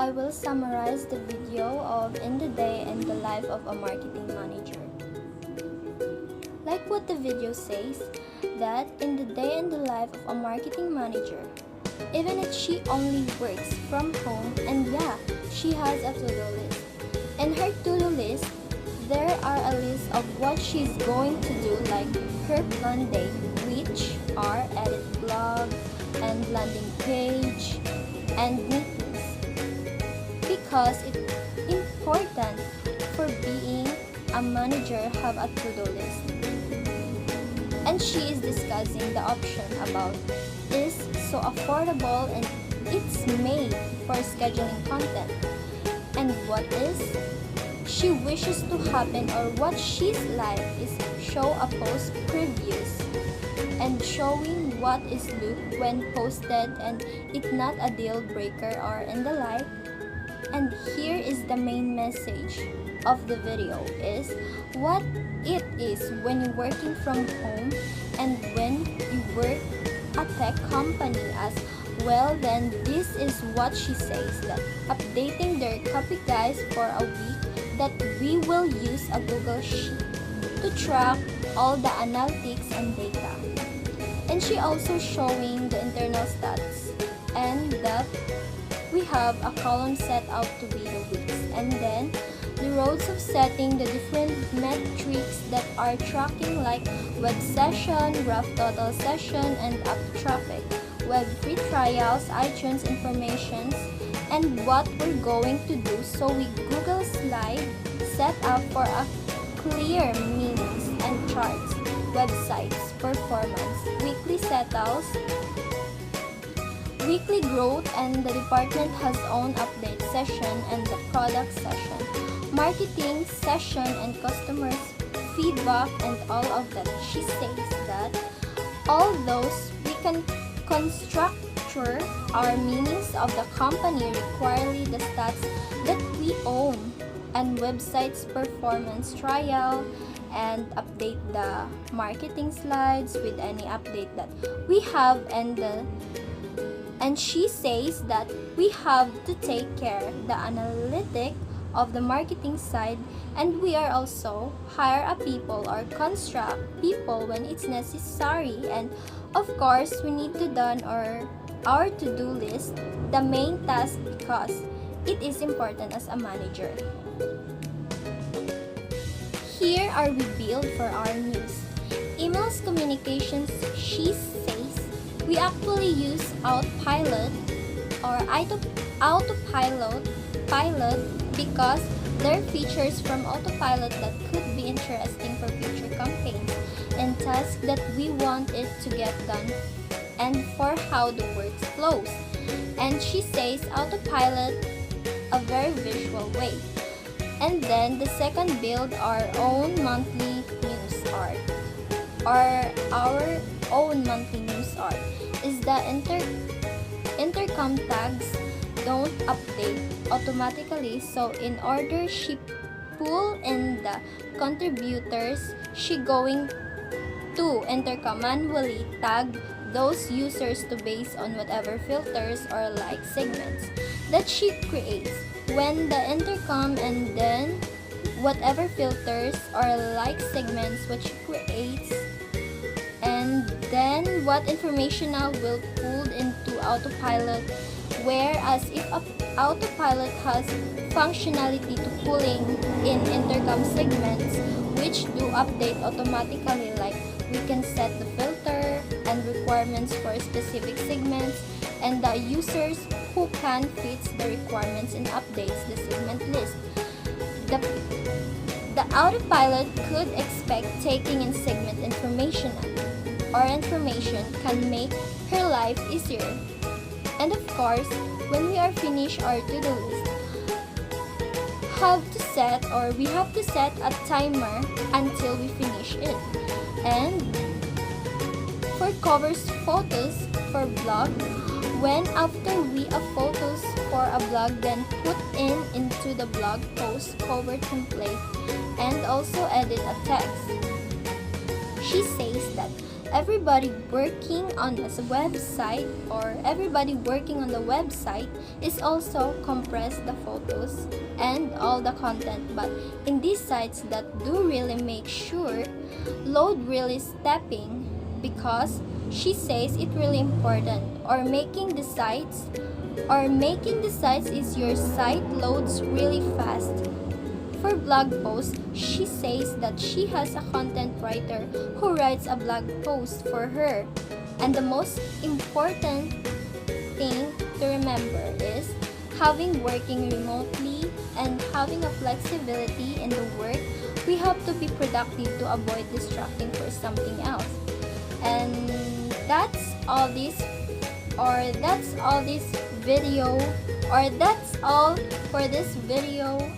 I will summarize the video of In the Day in the Life of a Marketing Manager. Like what the video says, that in the day in the life of a marketing manager, even if she only works from home, and yeah, she has a to-do list. In her to-do list, there are a list of what she's going to do, like her planned day, which are edit blog and landing page and meetings, because it's important for being a manager have a to-do list. And she is discussing the option about is so affordable and it's made for scheduling content, and what is she wishes to happen, or what she's like is show a post previews and showing what is look when posted and it not a deal breaker or in the like. And here is the main message of the video is what it is when you're working from home and when you work a tech company as well. Then this is what she says, that updating their copy guys for a week, that we will use a Google Sheet to track all the analytics and data. And she also showing the internal stats, and that we have a column set out to be the weeks, and then the roads of setting the different metrics that are tracking, like web session, rough total session, and app traffic, web free trials, iTunes informations, and what we're going to do. So we Google slide set up for a clear meanings and charts, websites, performance, weekly settles, weekly growth, and the department has own update session and the product session, marketing session, and customers feedback, and all of that. She says that all those we can constructure our meanings of the company, requirely the stats that we own, and websites performance trial, and update the marketing slides with any update that we have, and she says that we have to take care the analytic of the marketing side, and we are also hire a people or construct people when it's necessary, and of course we need to done our to-do list, the main task, because it is important as a manager. Here are we build for our news. Emails communications, she says, we actually use Autopilot or Autopilot because there are features from Autopilot that could be interesting for future campaigns and tasks that we want it to get done, and for how the work flows. And she says Autopilot a very visual way. And then the second build our own monthly news art, or our own monthly news art is the intercom tags don't update automatically, so in order she pull in the contributors, she going to intercom manually tag those users to base on whatever filters or like segments that she creates when the intercom, and then whatever filters or like segments which she creates, and then what information now will pulled into Autopilot, whereas if Autopilot has functionality to pulling in intercom segments which do update automatically, like we can set the filter and requirements for specific segments, and the users who can fit the requirements and updates the segment list. The Autopilot could expect taking in segment information or information can make her life easier. And of course, when we are finished our to-do list, we have to set a timer until we finish it. And for covers photos for blog, when after we have photos for a blog, then put into the blog post cover template and also edit a text. She says that everybody working on a website or everybody working on the website is also compress the photos and all the content. But in these sites that do really make sure load really stepping, because she says it really important, or making the sites is your site loads really fast. For blog posts, she says that she has a content writer who writes a blog post for her. And the most important thing to remember is having working remotely and having a flexibility in the work, we have to be productive to avoid distracting for something else. And that's all for this video.